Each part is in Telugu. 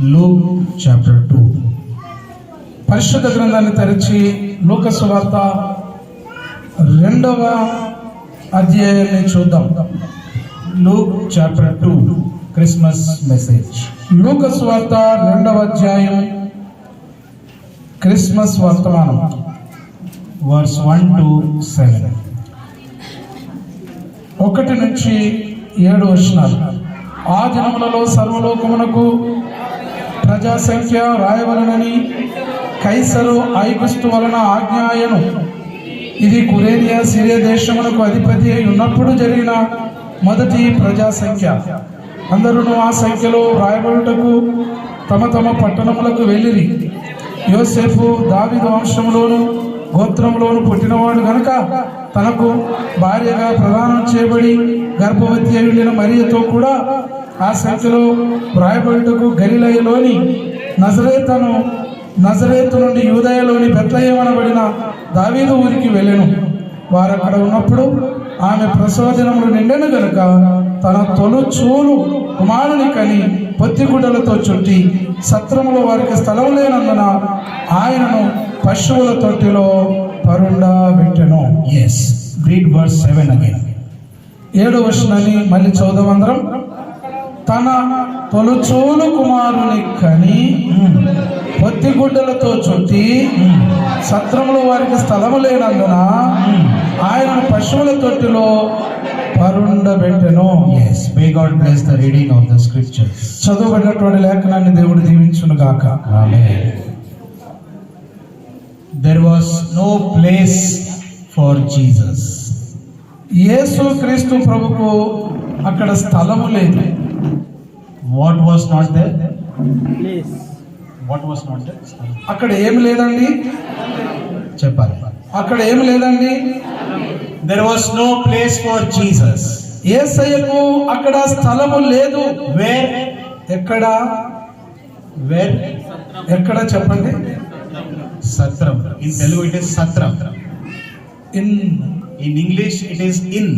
Luke chapter 2. పరిశుద్ధ గ్రంథాన్ని తెరిచి లూకా సువార్త 2వ అధ్యాయాన్ని చూద్దాం. Luke chapter 2 Christmas message. లూకా సువార్త 2వ అధ్యాయం క్రిస్మస్ వర్తమానం వర్స్ 1 to 7. 1 నుంచి 7 వచనాలు. ఆ దినములలో సర్వలోకమునకు ప్రజా సంఖ్య రాయవలనని కైసరు ఐగుస్తు వలన ఆజ్ఞాయను. ఇది కురేనియా సిరియా దేశమునకు అధిపతి అయి ఉన్నప్పుడు జరిగిన మొదటి ప్రజా సంఖ్య. అందరూ ఆ సంఖ్యలో రాయబడుటకు తమ తమ పట్టణములకు వెళ్ళిరి. యోసేపు దావీదు వంశంలోను గోత్రంలోను పుట్టినవాడు గనుక తనకు భార్యగా ప్రదానం చేయబడి గర్భవతి అయి వెళ్ళిన మరియతో కూడా ఆ సంఖ్యలో రాయబడుటకు గలిలయలోని నజరేతు నుండి యూదయలోని బెత్లెహేము అనబడిన దావీదు ఊరికి వెళ్ళెను. వారు అక్కడ ఉన్నప్పుడు ఆమె ప్రసవ దినములు నిండెను గనుక తన తొలుచూలు కుమారుని కని పొత్తిగుడ్డలతో చుట్టి సత్రములో వారికి స్థలం లేనందున ఆయనను పశువుల తొట్టిలో పరుండబెట్టెను. yes, read verse 7 again. 7వ వచనాన్ని మళ్ళీ చదువుదాం అందరం. తన తొలుచూలు కుమారుని కని పొత్తిగుడ్డలతో చుట్టి సత్రములో వారికి స్థలము లేనందున ఆయనను పశువుల తొట్టిలో పరుండబెట్టెను. yes, may God bless the reading of the scriptures. చదువుబడినటువంటి లేఖనాన్ని దేవుడు దీవించును గాక. Amen. There was no place for Jesus. యేసు క్రీస్తు ప్రభుకు అక్కడ స్థలము లేదు. What was not there? Place. What was not there? అక్కడ ఏమి లేదండి చెప్పాలి. అక్కడ ఏమి లేదండి. There was no place for Jesus. యేసయ్యకు అక్కడ స్థలము లేదు. Where? ఎక్కడ? Where? ఎక్కడ చెప్పండి. Satram. In Telugu it is Satram. In English it is inn.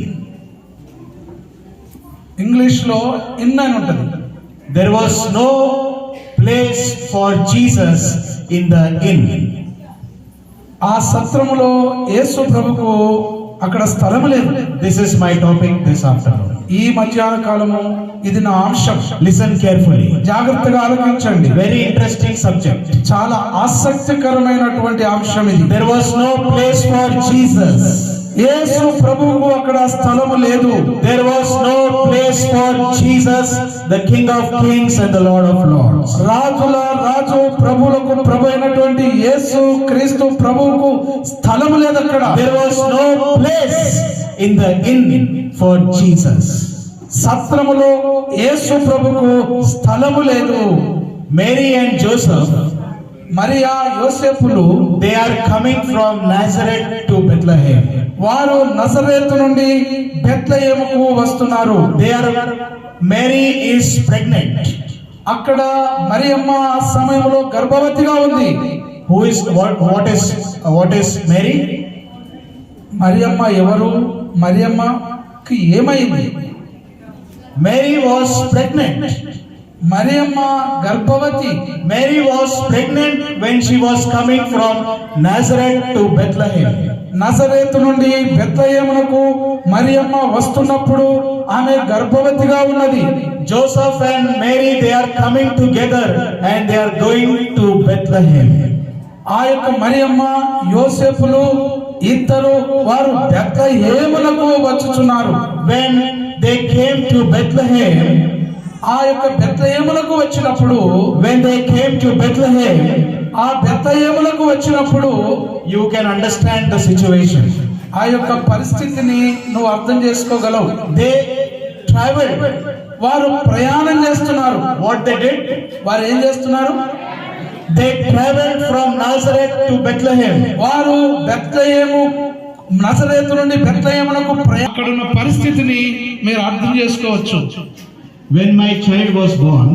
English లో ఇన్ అని ఉంటుంది. There was no place for Jesus in the inn. ఆ సత్రములో యేసు ప్రభుకు అక్కడ స్థలము లేదు. This is my topic this afternoon. ఈ మధ్యాహ్న కాలము ఇది నా అంశం. Listen carefully. జాగ్రత్తగా ఆలోచించండి. Very interesting subject. చాలా ఆసక్తికరమైనటువంటి అంశం ఇది. There was no place for Jesus. యేసు ప్రభువుకు అక్కడ స్థలము లేదు. There was no place for Jesus, the King of Kings and the Lord of Lords. రాజుల రాజు ప్రభువులకు ప్రభు అయినటువంటి యేసు క్రీస్తు ప్రభువుకు స్థలము లేదు అక్కడ. There was no place in the inn for Jesus. సత్రములో యేసు ప్రభువుకు స్థలము లేదు. Mary and Joseph, Mariya యోసేపులు they are coming from Nazareth to Bethlehem. వారు నజరేతు నుండి బెత్లెహేముకు వస్తున్నారు. Mary is pregnant. అక్కడ మరియమ్మ ఆ సమయంలో గర్భవతిగా ఉంది. What is Mary? మరియమ్మ ఎవరు? మరియమ్మకి ఏమైంది? Mary was pregnant. మరియమ్మ గర్భవతి. Mary was pregnant when she was coming from Nazareth to Bethlehem. నజరేతు నుండి బెత్లెహేమునకు మరియమ్మ వస్తున్నప్పుడు ఆమె గర్భవతిగా ఉన్నది. Joseph and Mary, they are coming together and they are going to Bethlehem. ఆ యొక్క మరియమ్మ యోసేపులు ఇద్దరు వారు బెత్లెహేమునకు వచ్చుచున్నారు. When they came to Bethlehem, ఆ యొక్క బెత్లెహేమునకు వచ్చినప్పుడు when they came to Bethlehem, ఆ బెత్లెహేమునకు వచ్చినప్పుడు you can understand the situation. ఆ యొక్క పరిస్థితిని నువ్వు అర్థం చేసుకోగలవు. They traveled. వారు ప్రయాణం చేస్తున్నారు. What they did? వారు ఏం చేస్తున్నారు? They traveled from Nazareth to Bethlehem. వారు నజరేతు నుండి బెత్లెహేమునకు అక్కడున్న పరిస్థితిని మీరు అర్థం చేసుకోవచ్చు. When my child was born,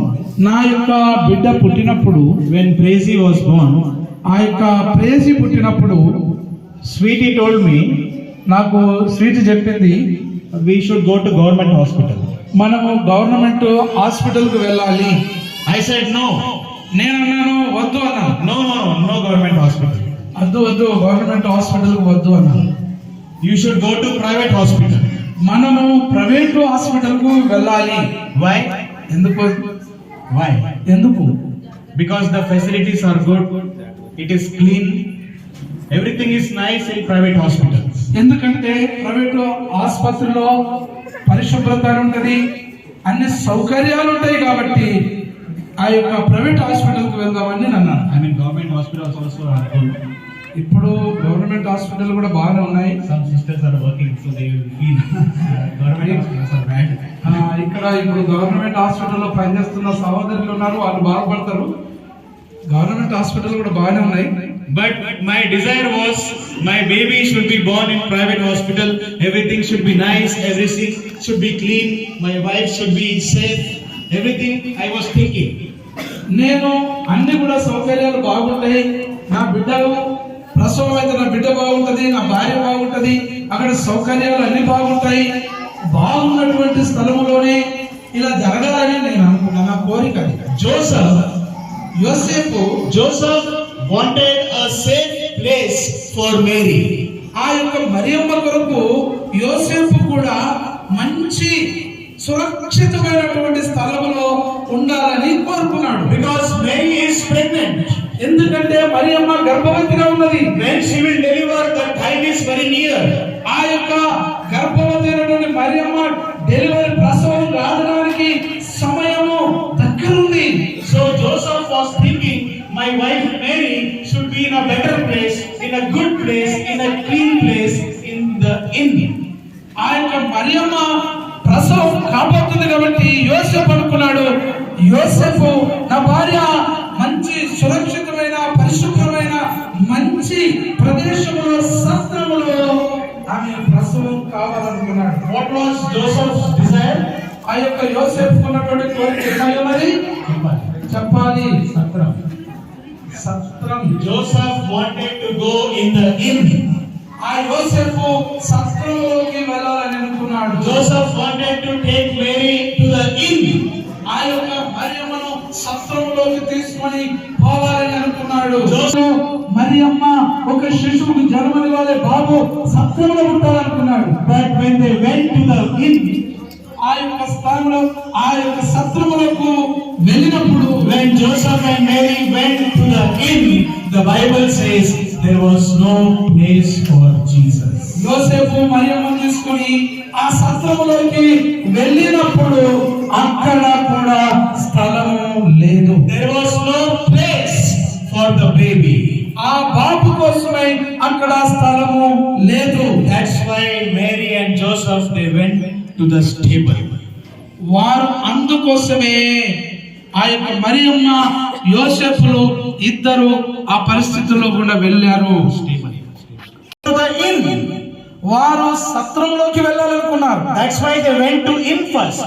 నా యొక్క బిడ్డ పుట్టినప్పుడు, when Prezi was born, ఆ యొక్క ప్రేసి పుట్టినప్పుడు Sweetie told me నాకు స్వీట్ చెప్పింది we should go to government hospital. మనము గవర్నమెంట్ హాస్పిటల్కి వెళ్ళాలి. I said no. నేనన్నాను వద్దు అన్నాను. No government hospital. వద్దు గవర్నమెంట్ హాస్పిటల్కి వద్దు అన్నాను. You should go to private hospital. మనము ప్రైవేట్ హాస్పిటల్కు వెళ్ళాలి. Why? ఎందుకు? Why? ఎందుకు? Because the facilities are good. It is clean. Everything is nice in private hospitals. ఎందుకంటే ప్రైవేట్ ఆసుపత్రిలో పరిశుభ్రత ఉంటది, అన్ని సౌకర్యాలు ఉంటాయి కాబట్టి ఆ యొక్క ప్రైవేట్ హాస్పిటల్కి వెళ్దామని నేను అన్నాను. I mean government hospitals also are good. ఇప్పుడు గవర్నమెంట్ హాస్పిటల్ కూడా బాగానే ఉన్నాయి. Some sisters are working, so they will feel government hospitals are bad. ఇక్కడ ఇప్పుడు గవర్నమెంట్ హాస్పిటల్లో పనిచేస్తున్న సహోదరులు ఉన్నారు, వాళ్ళు బాగుపడతారు. గవర్నమెంట్ హాస్పిటల్ కూడా బాగానే ఉన్నాయి. But my desire was my baby should be born in private hospital. Everything should be nice. Everything should be clean. My wife should be safe. Everything I was thinking. నేను అన్ని కూడా సౌకర్యాలు బాగుంటాయి, నా బిడ్డలు ప్రసవం అయితే నా బిడ్డ బాగుంటది, నా భార్య బాగుంటది, అక్కడ సౌకర్యాలు అన్ని బాగుంటాయి, బాగున్నటువంటి స్థలములోనే ఇలా జరగాలని నేను అనుకున్నా. నా కోరిక అది. Joseph wanted a safe place for Mary. ఆ యొక్క మరియమ్మ కొరకు యోసేపు కూడా మంచి సురక్షితమైనటువంటి స్థలంలో ఉండాలని కోరుకున్నాడు. Because Mary is pregnant. ఎందుకంటే మరియమ్మ గర్భవతిగా ఉన్నది. When she will deliver, the time is very near. ఆ యొక్క గర్భవతి అయినటువంటి మరియమ్మ డెలివరీ ప్రసవం రావడానికి సమయము దగ్గరుంది. So Joseph was thinking, my wife Mary should be in a better place, in a good place, in a clean place, in the inn. ఆ యొక్క మరియమ్మ ప్రసవం కాబోతుంది కాబట్టి యోసేపు అనుకున్నాడు, యోసేపు నా భార్య మంచి సురక్షితమైన పరిశుభ్రమైన మంచి ప్రదేశంలో సత్రములో ఆమె ప్రసవం కావాలనుకున్నాడు. What was Joseph's desire? ఆ యొక్క యోసేపు ఉన్నటువంటి కోరిక ఏమయ్యన్నది చెప్పాలి. సత్రం. Joseph wanted to go in the inn. ఆ యోసేపు సత్రంలోకి వెళ్ళాలని అనుకున్నాడు. Joseph wanted to take Mary to the inn. ఆ యొక్క మరియమ్మను సత్రంలోకి తీసుకొని పోవాలని అనుకున్నాడు. మరియమ్మ ఒక శిశువుకు జన్మనివ్వాలి, బాబు సత్రంలో ఉంటాలనుకున్నాడు. But when they went to the inn, ఆ యొక్క స్థలంలో ఆ యొక్క సత్రములకు వెళ్ళినప్పుడు, when Joseph and Mary went to the inn, the Bible says there was no place for Jesus. యోసేపు మరియమ్మను తీసుకొని ఆ సత్రములోకి వెళ్ళినప్పుడు అక్కడ కూడా స్థలము లేదు. There was no place for the baby. ఆ బాబు కోసమై అక్కడ స్థలము లేదు. That's why Mary and Joseph they went to the stable. వారు అందుకోసమే ఆ యొక్క మరియమ్మ యోసేపులు ఇద్దరు ఆ పరిస్థితుల్లో కూడా వెళ్ళారు. To the inn. వారు సత్రంలోకి వెళ్ళాలనుకున్నారు. That's why they went to inn first.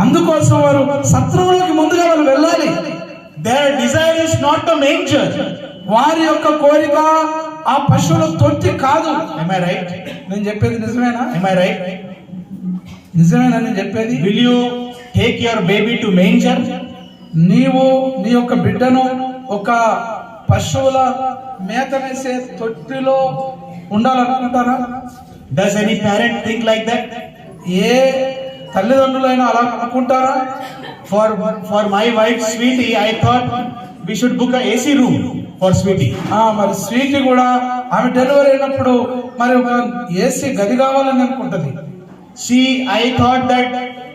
అందుకోసం వారు సత్రంలోకి ముందుగా వాళ్ళు వెళ్ళాలి. Their desire is not the manger. వారి యొక్క కోరిక ఆ పశువుల తొట్టి కాదు. Am I right? నేను చెప్పేది నిజమేనా? Am I right? నిజమేనా నేను చెప్పేది? Will you take your baby to manger? నీవు నీ యొక్క బిడ్డను ఒక పశువుల మేత వేసే తొట్టిలో ఉండాలనుకుంటారా? Does any parent think like that? ఏ తల్లిదండ్రులైనా అలా అనుకుంటారా? For my wife Sweetie, I thought we should book a AC room for Sweetie. మరి స్వీటీ కూడా ఆమె డెలివరీ అయినప్పుడు మరి ఒక ఏసీ గది కావాలని అనుకుంటది. I thought that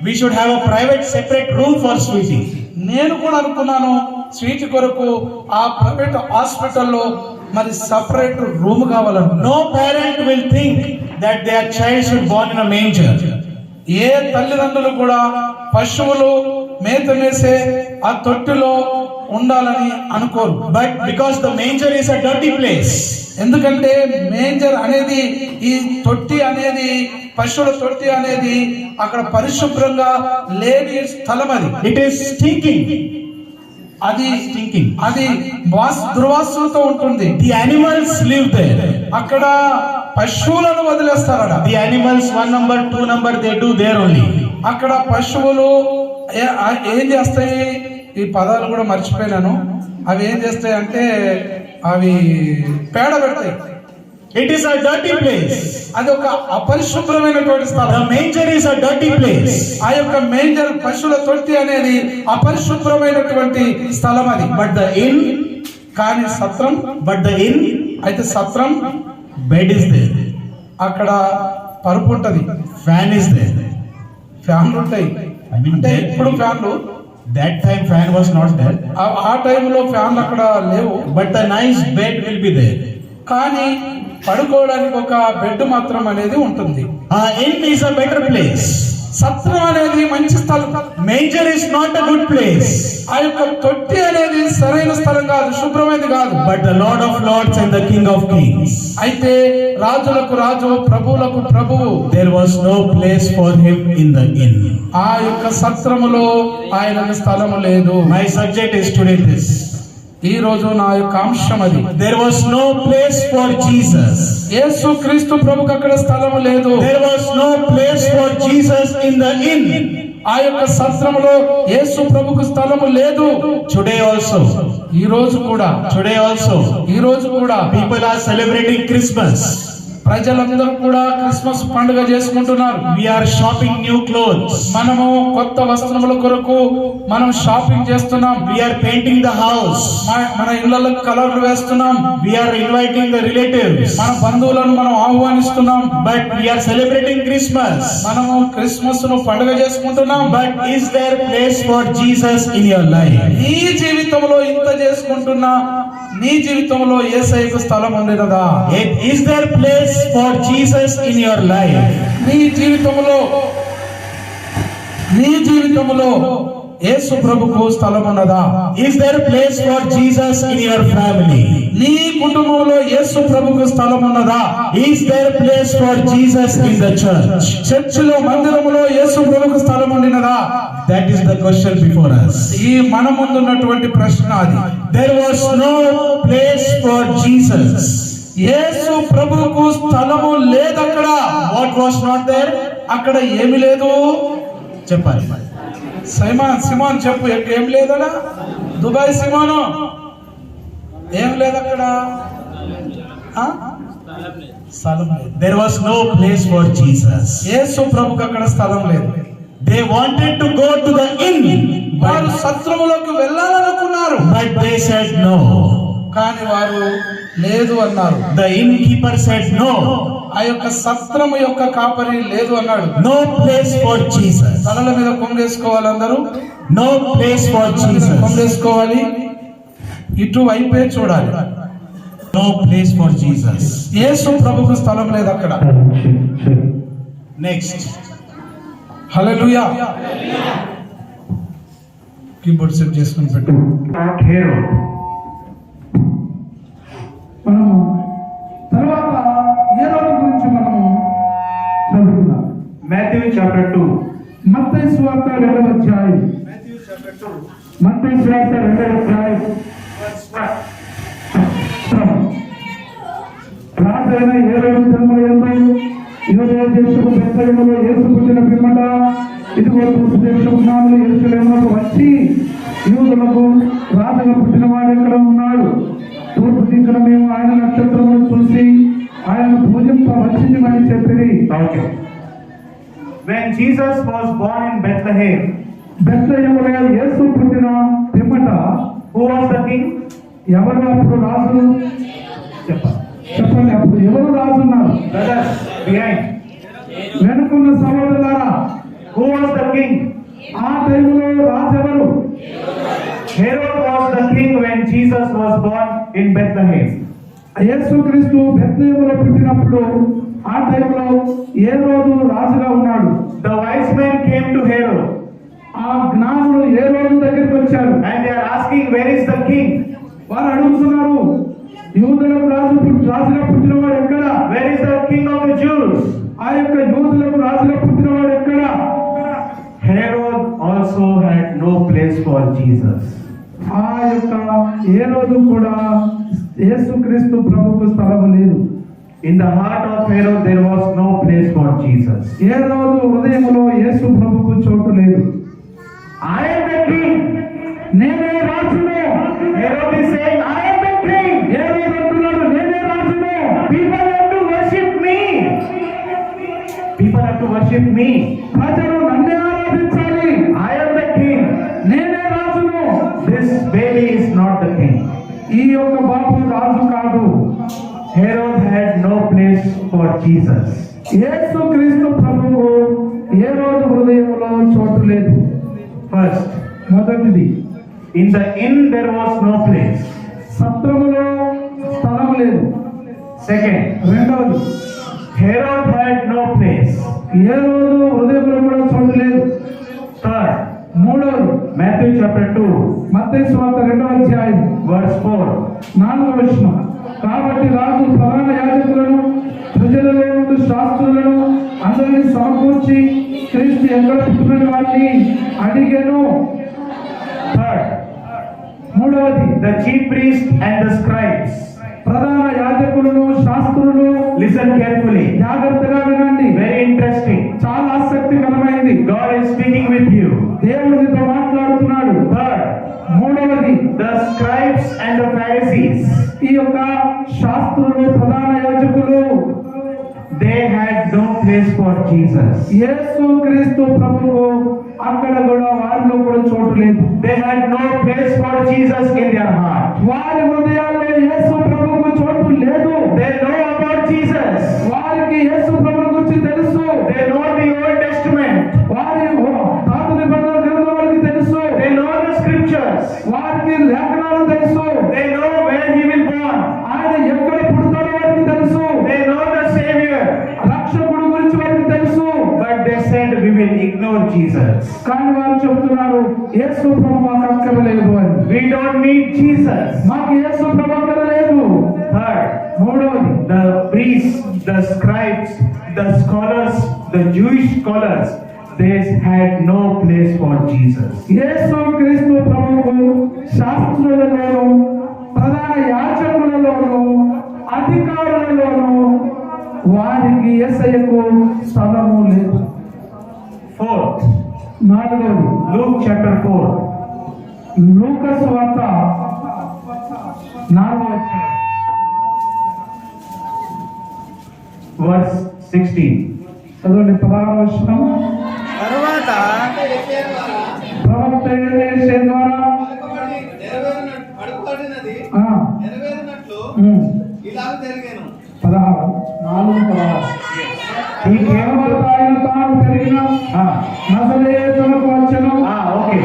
we should have a private separate room for Sweetie. నేను కూడా అనుకున్నాను స్వీటీ కొరకు ఆ ప్రైవేట్ హాస్పిటల్లో మరి సపరేట్ రూమ్ కావాలను. No parent will think that their child should born in a manger. ఏ తల్లిదండ్రులు కూడా పశువులు మేత వేసే ఆ తొట్టిలో ఉండాలని అనుకోరు. But because the manger is a dirty place, ఎందుకంటే మేంజర్ అనేది ఈ తొట్టి అనేది పశువుల తొట్టి అనేది అక్కడ పరిశుభ్రంగా లేని స్థలం. అది it is stinking. అది Stinking. అది దుర్వాసనతో ఉంటుంది. The animals live there. అక్కడ పశువులను వదిలేస్తారట. The animals 1 number 2 number they do there only. అక్కడ పశువులు ఏం చేస్తాయి? ఈ పదాలు కూడా మర్చిపోయినాను. అవి ఏం చేస్తాయంటే అవి పేడ పెడతాయి. It is a dirty place. అది ఒక అపరిశుభ్రమైనటువంటి The స్థలం. manger is a dirty place. ఆ యొక్క మేంజర్ పశువుల తొట్టి అనేది అపరిశుభ్రమైనటువంటి స్థలం అది. But the inn, కానీ సత్రం, అయితే సత్రం bed is there. అక్కడ పరుపు ఉంటది, Fan is there. ఫ్యాన్లు ఉంటాయి. I mean, అంటే ఇప్పుడు ఫ్యాన్లు, that time fan was not there. ఆ టైంలో ఫ్యాన్లు అక్కడ లేవు. But the nice bed will be there. కానీ పడుకోవడానికి ఒక బెడ్ మాత్రం అనేది ఉంటుంది. Inn is a better place. సత్రం అనేది మంచి స్థలం. Manger is not a good place. ఆ యొక్క తొట్టి అనేది సరైన స్థలం కాదు, శుభ్రమైనది కాదు. But the Lord of Lords and the King of Kings, అయితే రాజులకు రాజు, ప్రభువులకు ప్రభువు, there was no place for him in the inn. ఆ యొక్క సత్రములో ఆయనకు స్థలము లేదు. My subject is today this. ఈ రోజు నా యొక్క అంశం అది. There was no place for Jesus. యేసు క్రీస్తు ప్రభుకు అక్కడ స్థలము లేదు. There was no place for Jesus in the inn. ఆ యొక్క సత్రములో యేసు ప్రభుకు స్థలము లేదు. Today also, ఈ రోజు కూడా, ఈ రోజు కూడా people are celebrating Christmas. ప్రజలందరూ కూడా క్రిస్మస్ పండుగ చేసుకుంటున్నారు. We are shopping new clothes. మనము కొత్త వస్త్రముల కొరకు మనం షాపింగ్ చేస్తున్నాం. We are painting the house. మన ఇళ్లకు కలర్లు వేస్తున్నాం. We are inviting the relatives. మన బంధువులను మనం ఆహ్వానిస్తున్నాం. But we are celebrating Christmas. మనము క్రిస్మస్ ను పండుగ చేసుకుంటున్నాం. But is there place for Jesus in your life? నీ జీవితంలో ఇంత చేసుకుంటున్నా నీ జీవితంలో యేసయ్యకు స్థలం ఉండినదా? Is there place for Jesus in your life? నీ జీవితంలో యేసు ప్రభుకు స్థలం ఉన్నదా? Is there place for Jesus in your family? నీ కుటుంబంలో యేసు ప్రభుకు స్థలం ఉన్నదా? Is there place for Jesus in the church? చర్చిలో, మందిరములో యేసు ప్రభుకు స్థలం ఉండినదా? That is the question before us. ఈ మన ముందున్నటువంటి ప్రశ్న అది. There was no place for Jesus. యేసు ప్రభువుకు స్థలము లేదక్కడ. What was not there? అక్కడ ఏమి లేదు చెప్పాలి. సిమోన్ చెప్పు, ఏం లేదడా? దుబాయ్ సిమోను, ఏం లేదు అక్కడ? స్థలం లేదు. There was no place for Jesus. యేసు ప్రభువుకు అక్కడ స్థలం లేదు. They wanted to go to the inn. వారు సత్రములోకి వెళ్ళాలనుకున్నారు. But they said no. కానీ వారు లేదు అన్నారు. The innkeeper said no. ఆ యొక్క సత్రము యొక్క కాపరి లేదు అన్నాడు. No place for Jesus. తలల మీద కొంగేసుకోవాలి అందరూ. No place for Jesus. కొంగేసుకోవాలి, ఇటు వైపే చూడాలి. No place for Jesus. యేసు ప్రభుకు స్థలం లేదు అక్కడ. Next. హల్లెలూయా. కీబోర్డ్ సెట్ చేసుకుని పెట్టు. Herod. మనము తర్వాత హేరోదు గురించి మనము చదువుకుందాం. Matthew chapter 2. మత్తయి సువార్త 2వ అధ్యాయం. మత్తయి సువార్త 2వ అధ్యాయం. రాజైన హేరోదు జన్మయందు యూదయ దేశపు బెత్లెహేములో యేసు పుట్టిన పిమ్మట ఇదిగో తూర్పు దేశపు జ్ఞానులు యెరూషలేమునకు వచ్చి యూదులకు రాజుగా పుట్టిన వాడు ఎక్కడ ఉన్నాడు? తూర్పు దిక్కున మేము ఆయన నక్షత్రమును చూసి ఆయన పూజింపవచ్చిందని చెప్పిరి. Okay. When Jesus was born in Bethlehem, బెత్లెహేములో యేసు పుట్టిన పిమ్మట who was the king? ఎవరు అప్పుడు రాజు? చెప్పండి, అప్పుడు ఎవరు రాజు ఉన్నారు? Brothers, behind. వెనుకున్న సహోదరులారా, Who was the king? ఆ టైంలో రాజు ఎవరు? Herod was the king when Jesus was born in Bethlehem. యేసుక్రీస్తు బెత్లెహేములో పుట్టినప్పుడు ఆ టైంలో హేరోదు రాజుగా ఉన్నాడు. The wise men came to Herod ఆ జ్ఞానులు హేరోదు దగ్గరికి వచ్చారు. and they are asking, where is the king? వారు అడుగుతున్నారు, యూదులకు రాజుగా పుట్టినవాడు ఎక్కడ? Where is the king of the Jews? ఆ యొక్క యూదులకు రాజుగా పుట్టినవాడు ఎక్కడ? Herod also had no place for Jesus. ఆ యొక్క హేరోదు కూడా యేసుక్రీస్తు ప్రభువుకు స్థలం లేదు. In the heart of Herod there was no place for Jesus. హేరోదు హృదయములో యేసు ప్రభువుకు చోటు లేదు. I am the king. నేనే రాజును. Herod is saying, I am the king. హేరోదు అంటున్నాడు, నేనే రాజును. People have to worship me. People have to worship me. ప్రజలు నన్నే ఆరాధించాలి. I am the king. నేనే రాజును. This baby is not the king. ఈ యొక్క బాబు రాజు కాదు. Herod had no place for Jesus. యేసు క్రీస్తు ప్రభువు హేరోదు హృదయంలో చోటు లేదు. First, మొదటిది, in the inn there was no place. సత్రములో స్థలం లేదు. Second, రెండవది, Herod had no place. హేరోదు హృదయంలో కూడా చోటు లేదు. Third, మూడవది, Matthew chapter 2, మత్తయి సువార్త 2వ అధ్యాయం verse 4. 4వ వచనం. కాబట్టి రాజు ప్రధాన యాజకులను ప్రజలలో నుండి శాస్త్రులను అందరినీ సమకూర్చి క్రీస్తు ఎక్కడ పుట్టిన వారిని అడిగెను. Third, మూడవది, the chief priest and the scribes. ప్రధాన యాజకులను శాస్త్రులు. Listen carefully. జాగ్రత్తగా వినండి, Very interesting. చాలా ఆసక్తికరమైంది. God is speaking with you. దేవుడు నీతో మాట్లాడుతున్నాడు. Third, మూడవది, the scribes and the Pharisees. ఈ యొక్క శాస్త్రులు ప్రధాన యాజకులు They had no place for Jesus. యేసు క్రీస్తు ప్రభువు అక్కడ కూడా వారిలో కూడా చోటు లేదు. They had no place for Jesus in their heart. వారి హృదయాల్లో యేసు ప్రభువుకు చోటు లేదు. They know about Jesus. వారికి యేసు ప్రభు గురించి తెలుసు. They know the Old Testament. వారి పాత నిబంధన గ్రంథం వారికి తెలుసు. They know the scriptures. వారికి లేఖనాలు తెలుసు. They know where he will born. ఆయన ఎక్కడ పుడతాడో వారికి తెలుసు. They know the Savior. రక్షకుడు గురించి వారికి తెలుసు. But they said we will ignore Jesus. కానీ వారు చెబుతున్నారు, యేసు ప్రభు మాకు అక్కర్లేదు అని. We don't need Jesus. మాకు యేసు ప్రభు అక్కర్లేదు. Third, మూడవది, the priests, the scribes, the scholars, the Jewish scholars, they had no place for Jesus. యేసు క్రీస్తు ప్రభువు శాస్త్రులలోను ప్రధాన యాజకులలోను అధికారులలోను వారికి యేసయ్యకు స్థలము లేదు. Fourth, నాలుగవది, Luke chapter 4, లూకా సువార్త 4వ అధ్యాయం verse 16. చదవండి. 16వ వచనం. తరువాత ప్రవక్త యేషయా ద్వారా అడుగుబడినది ఆ, నెరవేరినట్లు ఇలాగ జరిగాను. 16 He came to, ఆయన తాను పెరిగిన నజరేతునకు వచ్చెను. okay.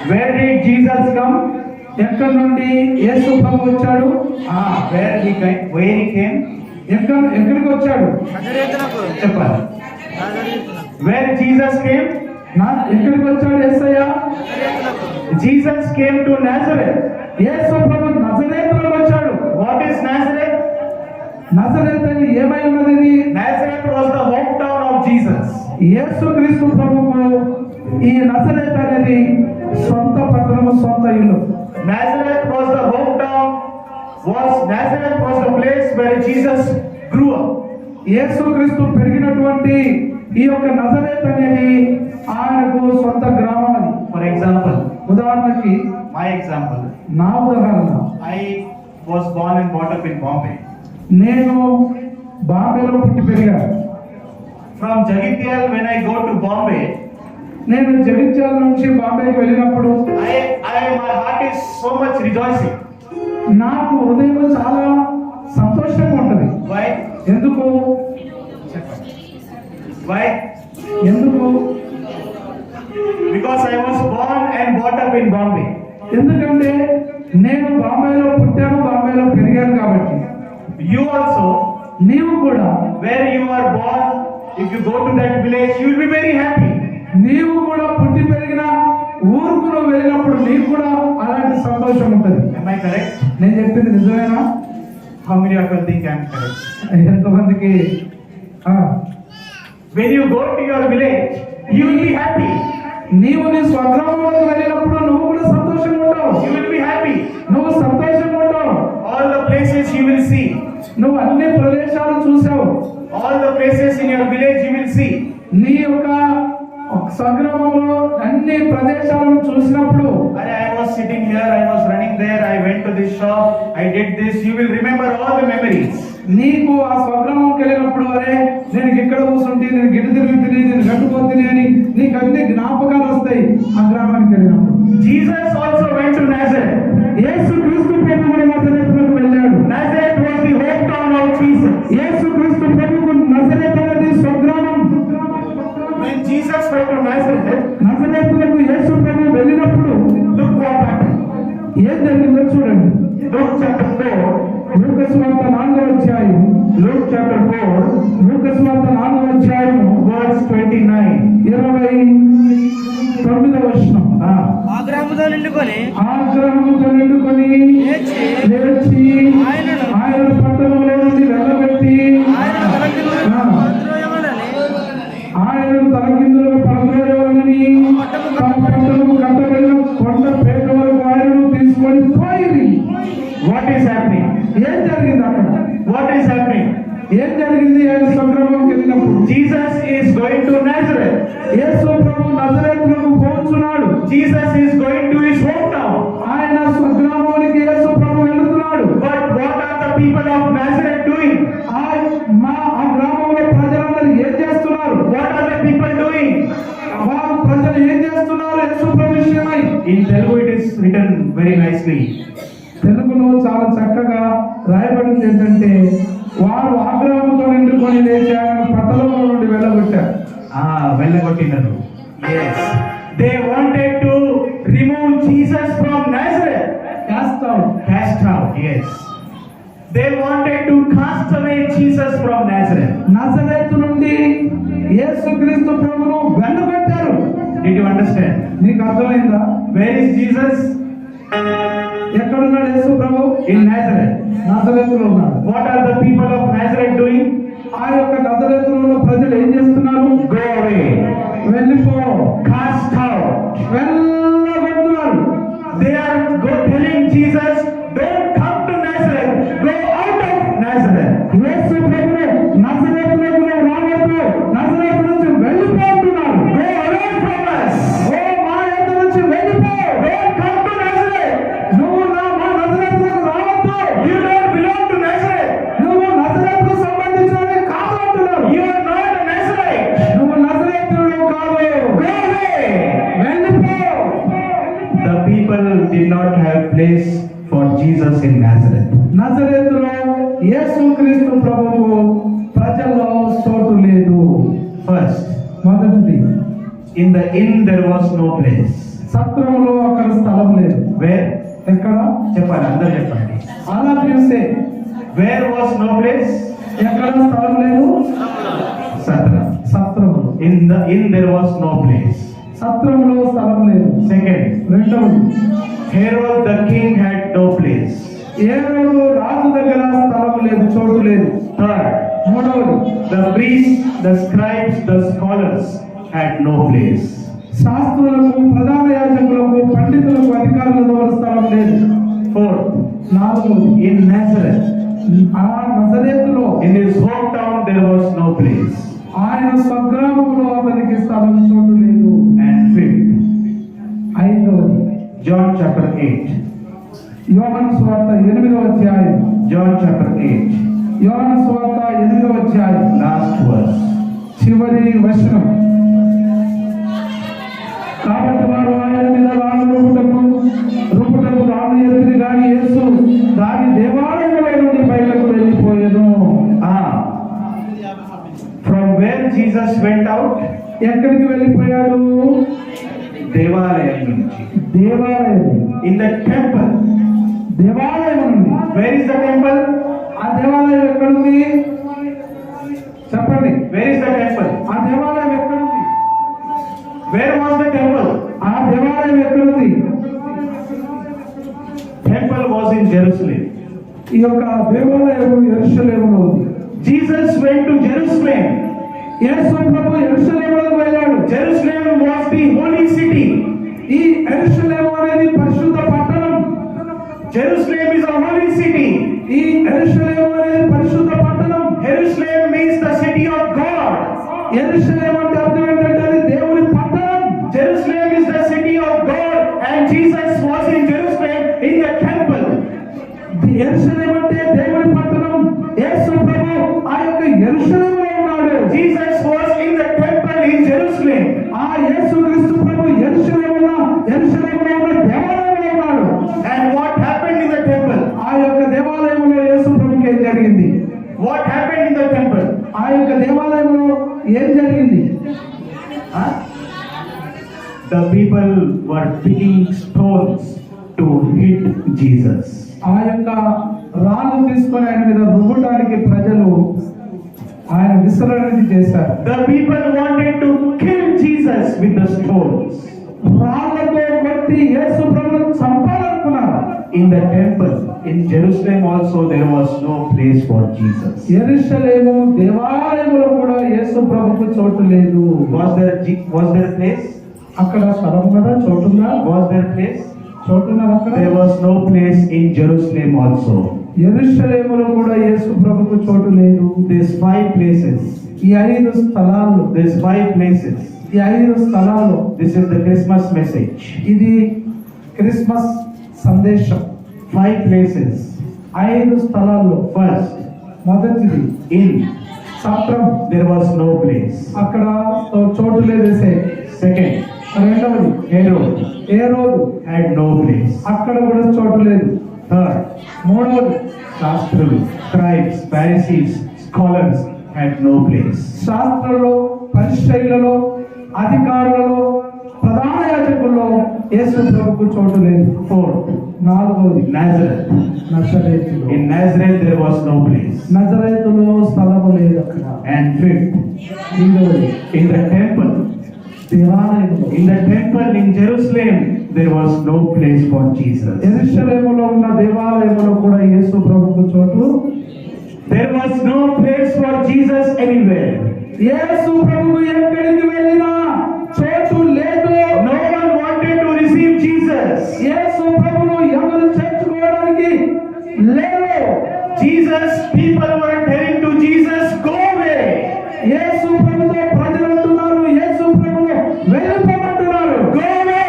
Where did Jesus come? ఎక్కడి నుండి యేసు ప్రభు వచ్చాడు? Where he came? ఎక్కడికి వచ్చాడు? నజరేతునకు చెప్పాలి. నజరేతునకు Where Jesus came? ఎక్కడికి వచ్చాడు యేసయ్య? నజరేతునకు Jesus came to Nazareth. యేసు ప్రభు నజరేతునకు వచ్చాడు. What is Nazareth? నజరేతు అని ఏమై ఉన్నది? Nazareth was the hometown of Jesus. యేసు క్రీస్తు ప్రభువు ఈ నజరేతు అనేది సొంత పట్టణము, సొంత ఇల్లు. Nazareth was the hometown. Nazareth was the place where Jesus grew up. యేసు క్రీస్తు పెరిగినటువంటి ఈ యొక్క నజరేతు అనేది ఆయనకు సొంత గ్రామం అది. For example, ఉదాహరణకి my example, నా ఉదాహరణ, I was born and brought up in Bombay. నేను బాంబేలో పుట్టి పెరిగాను. From Jagityal, when I go to Bombay, నేను జగిత్యాల నుంచి బాంబేకి వెళ్ళినప్పుడు my heart is so much rejoicing. నాకు హృదయం చాలా సంతోషంగా ఉంటుంది. Why? ఎందుకు? Why? ఎందుకు? Because I was born and brought up in Bombay. ఎందుకంటే నేను బాంబేలో పుట్టాను, బాంబేలో పెరిగాను కాబట్టి. You also, నీవు కూడా where you are born, if you go to that village, you will be very happy. నీవు కూడా పుట్టి పెరిగిన ఊరుకు నువ్వు వెళ్ళినప్పుడు నీకు కూడా అలాంటి సంతోషం ఉంటుంది. Am I correct? నేను చెప్పింది నిజమేనా? How many of you think I am correct? ఎంతమందికి? When you go to your village, you will be happy. నీవు నీ స్వగ్రామంలోకి వెళ్ళినప్పుడు నువ్వు కూడా సంతోషంగా ఉంటావు. You will be happy. నువ్వు సంతోషంగా ఉంటావు. All the places you will see. నువ్వు అన్ని ప్రదేశాలు చూసావు. All the places in your village you will see. నీ యొక్క స్వగ్రామంలో అన్ని ప్రదేశాలను చూసినప్పుడు I was sitting here, I was running there, I went to this shop, I did this. You will remember all the memories. నీకు ఆ స్వగ్రామంకి వెళ్ళినప్పుడు అరే నేను ఇక్కడ కూర్చుంటే నేను గిట్టు తిరిగి నేను గట్టుపోతుంది అని నీకు అన్ని జ్ఞాపకాలు వస్తాయి ఆ గ్రామానికి వెళ్ళినప్పుడు. Jesus also went to Nazareth. యేసు క్రీస్తు ప్రభు కూడా నజరేతులకు వెళ్ళాడు. Nazareth was the hometown of Jesus. యేసు క్రీస్తు ప్రభువు నజరేతు అనేది స్వగ్రామం. When Jesus went to Nazareth, నజరేతులకు యేసు ప్రభు వెళ్ళినప్పుడు look what happened. ఏం జరిగిందో చూడండి. Luke chapter 4, లూకా సువార్త 4వ అధ్యాయం, Luke chapter 4, లూకా సువార్త 4వ అధ్యాయం verse 29. 29వ వచనం. ఆ గ్రామంలో నిండుకొని ఆ గ్రామంతో నిండుకొని లేచి ఆయన పట్టణంలో నుండి వెళ్ళబెట్టి ఆయన ఆయనను తలకిందులుగా పడద్రోయవలనని తమ పట్టణము కట్టబడిన కొండ పేట వరకు ఆయనను తీసుకొని పోయి. What is happening? ఏం జరిగింది అక్కడ? What is happening? ఏం జరిగింది? ఆయన సంగ్రామంకి వెళ్ళినప్పుడు Jesus is going to Nazareth. యేసు ప్రభు నజరేతులకు పోతున్నాడు. Jesus is going to his hometown. ఆయన స్వగ్రామానికి యేసు ప్రభు వెళుతున్నాడు. But what are the people of Nazareth doing? ఆ గ్రామంలో ప్రజలందరూ ఏం చేస్తున్నారు? What are the people doing? వారు ప్రజలు ఏం చేస్తున్నారు? యేసు ప్రభు విషయమై In Telugu it is written very nicely. తెలుగులో చాలా చక్కగా రాయబడింది ఏంటంటే వారు ఆగ్రహంతో నిండుకొని లేచి ఆయన పట్టణంలో నుండి వెళ్ళగొట్టారు. వెళ్ళగొట్టినారు. Yes. They wanted to remove Jesus from Nazareth. Cast out. Cast out. Yes. They wanted to cast away Jesus from Nazareth. నజరేతు నుండి యేసుక్రీస్తు ప్రభువును వెళ్ళగొట్టారు. Did you understand? నీకు అర్థమైందా? Where is Jesus? ఎక్కడున్నాడు యేసు ప్రభు? In Nazareth. నజరేతులో ఉన్నాడు. What are the people of Nazareth doing? ఆ యొక్క నజరేతులో ఉన్న ప్రజలు ఏం చేస్తున్నారు? Go away. వెళ్ళిపో. Cast out. వెళ్ళగొడుతున్నారు. They are telling Jesus, don't come to Nazareth. Go out of Nazareth. యేసు ప్రభువు నజరేతులోకి రావద్దు. నజరేతు నుంచి వెళ్ళిపోతున్నారు. Go away from us. ఓ మా యొద్ద నుంచి వెళ్ళిపో. Don't come to Nazareth. నువ్వు మా నజరేతులోకి రావద్దు. You don't belong to Nazareth. నువ్వు నజరేతుకు సంబంధించినవి కాదు అంటున్నారు. You are not a Nazarite. నువ్వు నజరేతుడు కాదు. Go away. వెళ్ళిపో. The people did not have place for Jesus in Nazareth. నజరేతులో యేసుక్రీస్తు ప్రభువుకు ప్రజల్లో చోటు లేదు. First, మొదటిది, in the inn there was no place. సత్రంలో అక్కడ స్థలం లేదు. Where? ఎక్కడ? చెప్పండి, అందరూ చెప్పండి. అలా చూస్తే Where was no place? ఎక్కడ స్థలం లేదు? Satra. సత్రంలో. In the inn there was no place. సత్రంలో స్థలం లేదు. Second, రెండవది, Herod the king had no place. ఏరోదు రాజు దగ్గర స్థలం లేదు, చోటు లేదు. Third, మూడవది, the priests, the scribes, the scholars had no place. శాస్త్రులకు, ప్రధాన యాజకులకు, పండితులకు, అధికారులకు స్థలం లేదు. Fourth, నాలుగవది, in Nazareth, ఆ నజరేతులో in his hometown there was no place. ఆయన స్వగ్రామంలో అతనికి స్థలం, చోటు లేదు. And fifth, ఐదవది, John chapter 8. యోహాను సువార్త 8వ అధ్యాయం. John chapter 8, యోహాను సువార్త 8వ అధ్యాయం last verse. చివరి వచనం. కాబట్టి వారు ఆయన మీద రాళ్ళు రూపుటకు రాళ్ళు ఎత్తిరి గాని యేసు దాని దేవాలయంలో నుండి బయటకు వెళ్ళిపోయాను. From where Jesus went out? ఎక్కడికి వెళ్ళిపోయాడు? దేవాలయం నుంచి. దేవాలయం. In the temple. దేవాలయం నుండి. Where is the temple? ఆ దేవాలయం ఎక్కడుంది? చెప్పండి. Where is the temple? ఆ దేవాలయం ఎక్కడుంది? Where was the temple? ఆ దేవాలయం ఎక్కడుంది? Temple was in Jerusalem. ఈ యొక్క దేవాలయం యెరూషలేములో ఉంది. Jesus went to Jerusalem. యేసు ప్రభు యెరూషలేములకు వెళ్ళాడు. Jerusalem was the holy city. ఈ యెరూషలేము అనేది పరిశుద్ధ పట్టణం. Jerusalem is a holy city. ఈ యెరూషలేము అనేది పరిశుద్ధ పట్టణం. Jerusalem means the city of God. యెరూషలేము అంటే అర్థం ఏంటంటే అది దేవుని పట్టణం. యెరూషలేము అంటే దేవుని పట్టణం. యేసు ప్రభు ఆ యొక్క యెరూషలేములో ఉన్నాడు. Jesus was in the temple in Jerusalem. ఆ యేసుక్రీస్తు ప్రభు యెరూషలేములో ఉన్న దేవాలయంలో ఉన్నాడు. And what happened in the temple? ఆ యొక్క దేవాలయంలో యేసు ప్రభుకి ఏం జరిగింది? What happened in the temple? ఆ యొక్క దేవాలయంలో ఏం జరిగింది? Huh? The people were picking stones to hit Jesus. ఆ యొక్క రాళ్ళు తీసుకొని ఆయన మీద రుబ్బడానికి ప్రజలు ఆయన విసరణి చేశారు. The people wanted to kill Jesus with the stones. రాళ్లతో కొట్టి యేసు ప్రభువును చంపాలనుకున్నారు. In the temple in Jerusalem also there was no place for Jesus. యెరూషలేము దేవాలయంలో కూడా యేసు ప్రభువుకు చోటు లేదు. Was there place? అక్కడ స్థలం కదా, చోటుందా? Was there place? చోటున్నారు అక్కడ. There was no place in Jerusalem also. యెరూషలేములో కూడా యేసు ప్రభువుకు చోటు లేదు. There's 5 places. ఈ 5 స్థలాలు, There's 5 places. ఈ 5 స్థలాలు, This is the Christmas message. ఇది క్రిస్మస్ సందేశం. 5 places. 5 స్థలాల్లో First, మొదటిది in సత్రం, there was no place. అక్కడ చోటు లేదేసే. Second, రెండవది Herod ఏరోదు, had no place. అక్కడ కూడా చోటు లేదు. Third, మూడవది Shastrulu, scribes, Pharisees, scholars had no place. శాస్త్రంలో, పరిచయులలో, అధికారులలో, ప్రధాన యాజకుల్లో యేసు ప్రభువుకు చోటు లేదు. Fourth, నాలుగవది Nazareth. నజరేతులో, In Nazareth there was no place. నజరేతులో స్థలము లేదు అక్కడ. And fifth, ఐదవది in the temple. దేవాలయంలో, In the temple in Jerusalem there was no place for Jesus. యెరూషలేములో ఉన్న దేవాలయంలో కూడా యేసు ప్రభువుకు చోటు. There was no place for Jesus anywhere. యేసు ప్రభువు ఎక్కడికి వెళ్ళినా చోటు లేదు. No one wanted to receive Jesus. యేసు ప్రభువును ఎవరు చేర్చుకోవడానికి లేరు. Jesus, people were telling to Jesus, go away. యేసు ప్రభుతో ప్రజలు అంటున్నారు, యేసు ప్రభువు వెళ్ళిపోమంటున్నారు. Go away.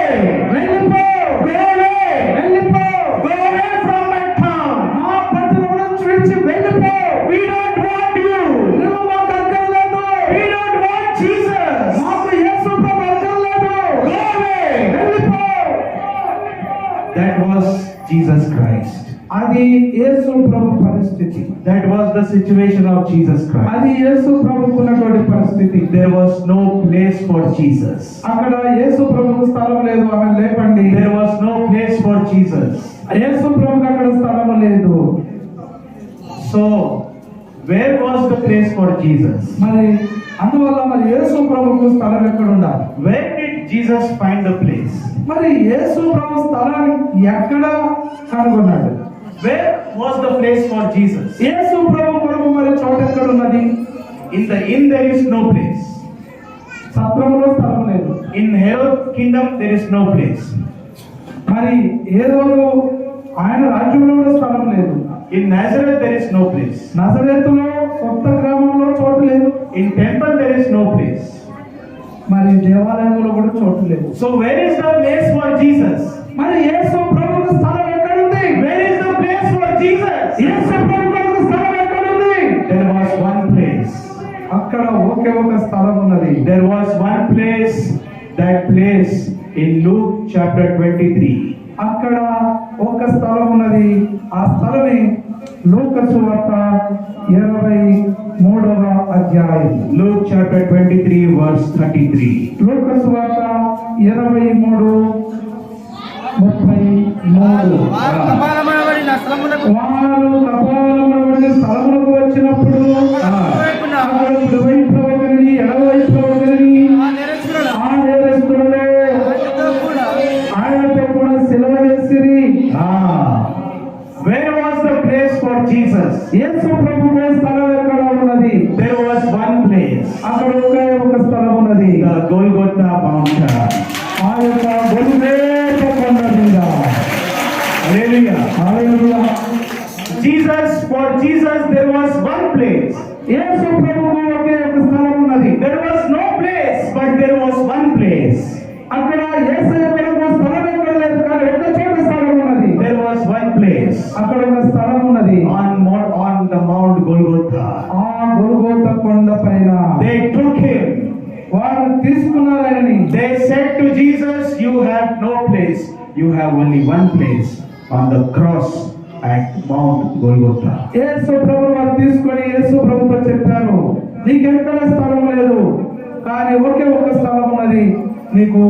వెళ్ళిపో, Go away. వెళ్ళిపో, Go away from my town. మా పట్టణం నుంచి విడిచి వెళ్ళిపో. We don't want you. నువ్వు మాకు అక్కర్లేదు. We don't want Jesus. మాకు యేసు ప్రభు అక్కర్లేదు. Go away. వెళ్ళిపో. That was Jesus Christ. అది యేసు ప్రభు పరిస్థితి. That was the situation of Jesus Christ. అది యేసు ప్రభుకున్నటువంటి పరిస్థితి. There was no place for Jesus. అక్కడ యేసు ప్రభుకు స్థలం లేదు. ఆమె లేపండి. There was no place for Jesus. యేసు ప్రభుకు అక్కడ స్థలం లేదు. So, where was the place for Jesus? మరి అందువల్ల మరి యేసు ప్రభుకు స్థలం ఎక్కడ ఉండాలి? Where did Jesus find the place? మరి యేసు ప్రభు స్థలాన్ని ఎక్కడ కనుగొన్నాడు? Where was the place for Jesus? యేసు ప్రభు కొరకు మరి చోటు ఎక్కడ ఉన్నది? In the inn there is no place. సత్రంలో స్థలం లేదు. In Herod kingdom there is no place. మరి ఏదో ఆయన రాజ్యంలో కూడా స్థలం లేదు. In Nazareth there is no place. నజరేతులో కొత్త గ్రామంలో చోటు లేదు. In temple there is no place. మరి దేవాలయంలో కూడా చోటు లేదు. So where is the place for Jesus? మరి యేసు ప్రభువుకు స్థలం ఎక్కడుంది? Where is the place for Jesus? యేసు ప్రభువుకు స్థలం ఎక్కడుంది? There was one place. అక్కడ ఒకే ఒక స్థలం ఉన్నది. There was one place, that place in Luke chapter 23. అక్కడ ఒక స్థలం ఉన్నది. ఆ స్థలమే లూకా సువార్త 23వ అధ్యాయం. Luke chapter 23 verse 33. లూకా సువార్త 23:33. వారు కపాలమనబడిన స్థలమునకు వారు కపాలమనబడిన స్థలములకు వచ్చినప్పుడు వైపున అక్కడ కుడివైపున ఒకరిని, ఎడమవైపున ఒకరిని, ఆ నేరస్తులను ఆ నేరస్తులలో ఆయనతో కూడా ఆయనతో కూడా సిలువ వేసిరి. Where was the place for Jesus? యేసు ప్రభువు స్థలం ఎక్కడ ఉన్నది? There was one place, అక్కడ ఒకే ఒక స్థలం ఉన్నది. the Golgotha mountain. ఆ యొక్క గొలువేట కొండ మీద. Hallelujah. Hallelujah. For Jesus there was one place. యేసు ప్రభువు ఒకే ఒక స్థలం ఉన్నది. There was no place, but there was one place. అక్కడ యేసయ్య కొరకు స్థలం ఎక్కడ లేదు, కానీ ఒక్క చోట స్థలం ఉన్నది. There was one place. place అక్కడ ఒక స్థలం ఉన్నది. on the Mount Golgotha. ఆ గొల్గోతా కొండ పైన They took him. వారు తీసుకున్నారు ఆయనని. They said to Jesus, "You have no place. You have only one place on the cross at Mount Golgotha." యేసు ప్రభు వారు తీసుకొని యేసు ప్రభుతో చెప్పారు, నీకెక్కడ స్థలం లేదు, కానీ ఒకే ఒక స్థలం ఉన్నది, నీకు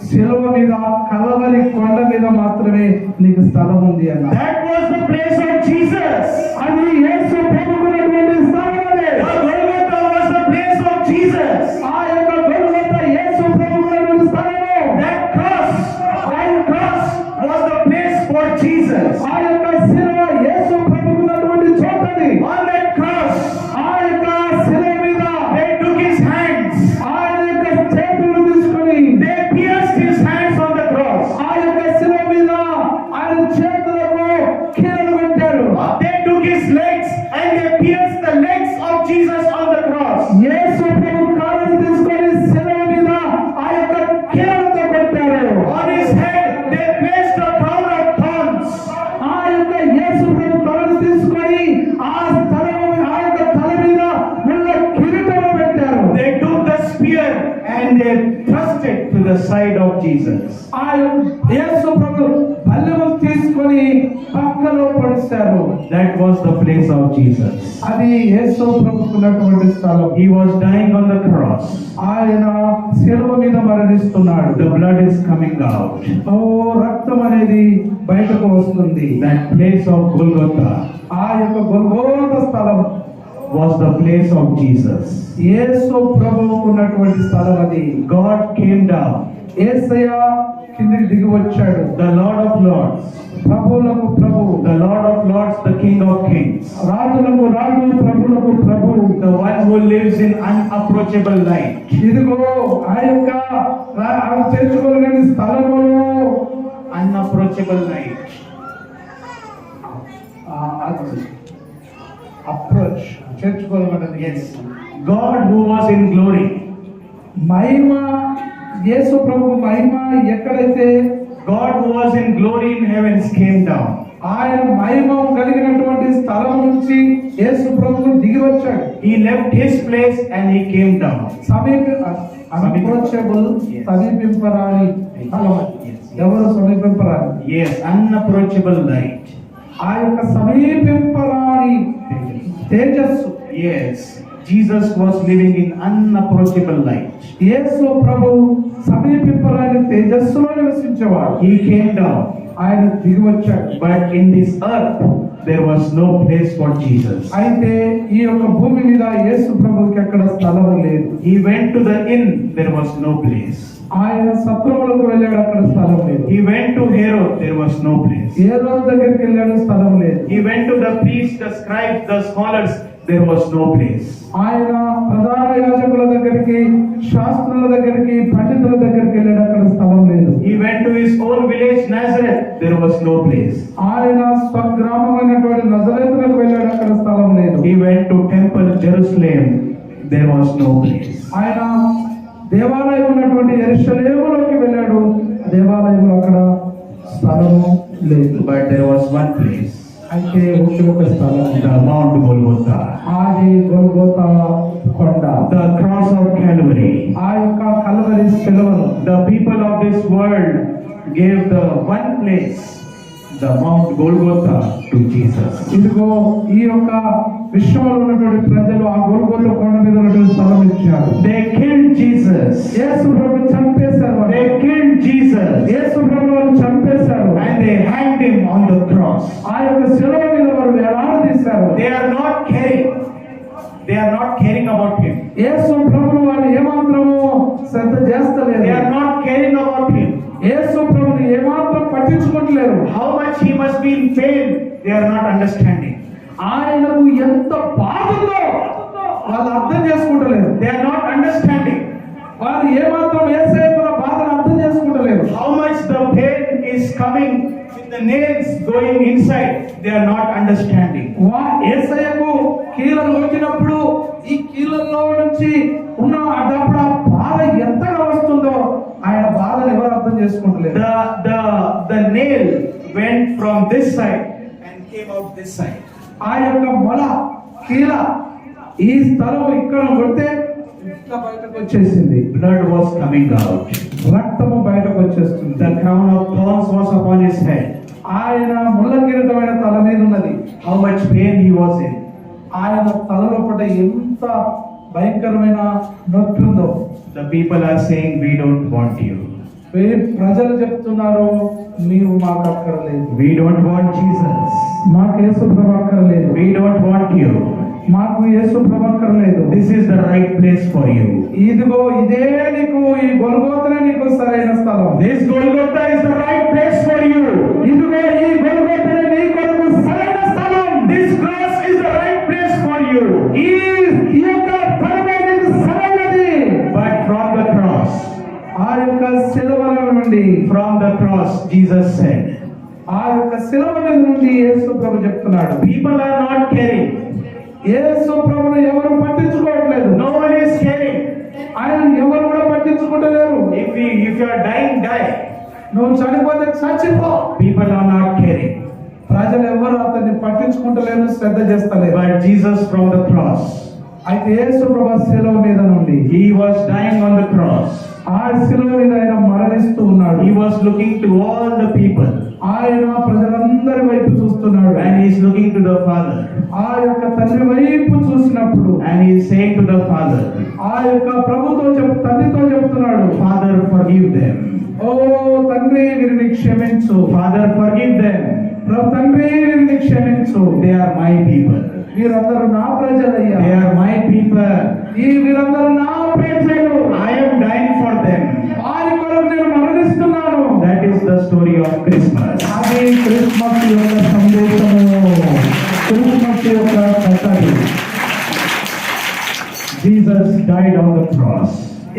శిలువ మీద కలవరి కొండ మీద మాత్రమే నీకు స్థలం ఉంది అన్న. That was the place of Jesus. అది యేసు ప్రభుకున్నటువంటి స్థలం అది. The Golgotha was the place of Jesus. ఆ యొక్క గొల్గోతా యేసు ప్రభుకున్నటువంటి స్థలము. That cross was the place for Jesus. ఆ యొక్క శిలువ యేసు ప్రభుకున్నటువంటి చోటది. On that cross, ఆ యొక్క శిలువ మీద they took his hands. ఆయన యొక్క చేతులు తీసుకొని They pierced his hands on the cross. ఆ యొక్క శిలువ మీద ఆయన చేతులకు కీలలు పెట్టారు. They took his legs and they pierced the legs of Jesus on the cross. యేసు ప్రభు కాళ్ళను తీసుకొని శిలువ మీద ఆ యొక్క కీలలతో పెట్టారు. On his head, they placed a crown of thorns. ఆ యొక్క యేసు ప్రభు కాళ్ళను తీసుకొని ఆ స్థలము ఆ యొక్క తల మీద ముళ్ళ కిరీటము పెట్టారు. They took the spear and they thrust it to the side of Jesus. ఆ యేసు ప్రభు బల్లెము తీసుకొని పక్కలో పడిశారు. That was the place of Jesus. అది యేసు ప్రభుకున్నటువంటి స్థలం. He was dying on the cross. ఆయన శిలువ మీద మరణిస్తున్నాడు. The blood is coming out. ఓ రక్తం అనేది బయటకు వస్తుంది. That place of Golgotha ఆ యొక్క గొల్గోతా స్థలం was the place of Jesus. యేసు ప్రభువుకు ఉన్నటువంటి స్థలం అది. God came down. యేసయ్య కిందికి దిగి వచ్చాడు. The Lord of Lords. ప్రభువులకు ప్రభు, The Lord of Lords, the King of Kings. రాజులకు రాజు, ప్రభువులకు ప్రభు. The one who lives in unapproachable light. ఇదిగో ఆ యొక్క ఆయన చేర్చుకోలేని స్థలములో Unapproachable light. అప్రోచ్ చేర్చుకోలేమన్నది. Yes. God who was in glory. మహిమ యేసు ప్రభు మహిమ ఎక్కడైతే God who was in glory in heavens came down. ఆయన మహిమ కలిగినటువంటి స్థలం నుంచి యేసు ప్రభు దిగి వచ్చాడు. He left his place and he came down. అన్అప్రోచబుల్, సమీపింపరాని స్థలం. ఎవరు సమీపింపరాని? Yes, unapproachable light. ఆ యొక్క సమీపింపరాని తేజస్సు. Yes, Jesus was living in unapproachable light. యేసు ప్రభు సమీపింపరాని తేజస్సులో నివసించేవాడు. He came down. ఆయన దిగి వచ్చాడు. But in this earth, there was no place for Jesus. అయితే ఈ యొక్క భూమి మీద యేసు ప్రభువుకి ఎక్కడ స్థలం లేదు. He went to the inn, there was no place. ఆయన సత్రములకు వెళ్ళాడు, అక్కడ స్థలం లేదు. He went to Herod, there was no place. ఏ రోజు దగ్గరికి వెళ్ళాడు, స్థలం లేదు. He went to the priests, the scribes, the scholars, there was no place. ఆయన ప్రధాన యాజకుల దగ్గరికి, శాస్త్రుల దగ్గరికి, పండితుల దగ్గరికి వెళ్ళాడు, అక్కడ స్థలం లేదు. He went to his own village Nazareth, there was no place. ఆయన స్వగ్రామమైనటువంటి నజరేతులకు వెళ్ళాడు, అక్కడ స్థలం లేదు. He went to temple Jerusalem, there was no place. ఆయన దేవాలయం ఉన్నటువంటి యెరూషలేములోకి వెళ్ళాడు, దేవాలయంలో అక్కడ స్థలము లేదు. But there was one place, అయితే ఒక స్థలం, the Mount Golgotha, అది గొల్గోతా కొండ, the cross of Calvary. ఆ యొక్క కల్వరి శిలువను. The people of this world gave the one place, the Mount Golgotha, to Jesus. ఇదిగో ఈ యొక్క విశ్వంలో ఉన్నటువంటి ప్రజలు ఆ గొల్గోతా కొండ మీద ఉన్నటువంటి స్థలం ఇచ్చారు. They killed Jesus. యేసు ప్రభువుని చంపేశారు. They killed Jesus. యేసు ప్రభువుని చంపేశారు. And they hanged him on the cross. ఆ యొక్క శిలువ మీద వారు వేలాడదీశారు. They are not caring about him. యేసు ప్రభువు వారు ఏమాత్రము శ్రద్ధ చేస్తలేరు. They are not caring about him. యేసు ప్రభువుని ఏమాత్రం పట్టించుకోవట్లేరు. How much he must be in pain, they are not understanding. ఆయనకు ఎంత బాధ ఉందో వాళ్ళు అర్థం చేసుకుంటలేరు. They are not understanding. వారు ఏమాత్రం యేసయ్య బాధను అర్థం చేసుకుంటలేరు. How much the pain is coming with the nails going inside, they are not understanding. యేసయ్యకు కీలలు వచ్చినప్పుడు ఈ కీలల్లో నుంచి ఉన్న అప్పుడు ఆ బాధ ఎంతగా వస్తుందో ఆయన బాధను ఎవరు అర్థం చేసుకుంటలేరు. The nail went from this side and came out this side. ఆ యొక్క మొల కీల ఈ స్థలం ఇక్కడ కొడితే ఇట్లా బయటకు వచ్చేసింది. Blood was coming out. రక్తము బయటకు వచ్చేస్తుంది. The crown of thorns was upon his head. ఆయన ముళ్ళ కిరీటమైన తల మీద ఉన్నది. How much pain he was in. ఆయన తలలోపట ఎంత భయంకరమైన నొప్పి ఉందో. The people are saying, we don't want you. ప్రజలు చెప్తున్నారు, నీవు మాకు అక్కర్లేదు, We don't want Jesus. మాకు యేసు ప్రభు అక్కర్లేదు, We don't want you. మాకు యేసు ప్రభు అక్కర్లేదు. This is the right place for you. ఇదిగో ఇదే నీకు, ఈ గొల్గోతనే నీకు సరైన స్థలం. This Golgotha is the right place for you. ఇదిగో ఈ గొల్గోతనే నీ కొరకు సరైన స్థలం. This cross is the right place for you. ఈ యొక్క ఫలమే నీకు సరైనది. But from the cross, ఆ యొక్క శిలువ నుండి, from the cross, Jesus said, ఆ యొక్క శిలువ మీద నుండి యేసు ప్రభు చెప్తున్నాడు, people are not caring. యేసు ప్రభును ఎవరు పట్టించుకోవట్లేదు. No one is caring. ఆయన ఎవరు కూడా పట్టించుకుంటలేరు. If you are dying, die. నువ్వు చనిపోతే చచ్చిపో. People are not caring. ప్రజలు ఎవరు అతన్ని పట్టించుకుంటలేరు, శ్రద్ధ చేస్తలేరు. But Jesus from the cross, అయితే యేసు ప్రభు శిలువ మీద నుండి, he was dying on the cross. ఆ శిలువ మీద ఆయన మరణిస్తూ ఉన్నాడు. He was looking to all the people, ఆయన ప్రజలందరి వైపు చూస్తున్నాడు. and he is looking to the Father, ఆ యొక్క తండ్రి వైపు చూసినప్పుడు and he is saying to the Father, ఆ యొక్క తండ్రితో చెప్తున్నాడు, Father, forgive them. ఓ తండ్రి వీరిని క్షమించు. Father, forgive them. తండ్రి వీరిని క్షమించు. They are my people. వీరందరూ నా ప్రజలయ్యా. They are my people. వీరందరూ నా ప్రజలు. I am dying for them. వారి కొరకు నేను మరణిస్తున్నాను. That is the story of Christmas. అది క్రిస్మస్ యొక్క సందేశము, క్రిస్మస్ యొక్క కథ. Jesus died on the cross.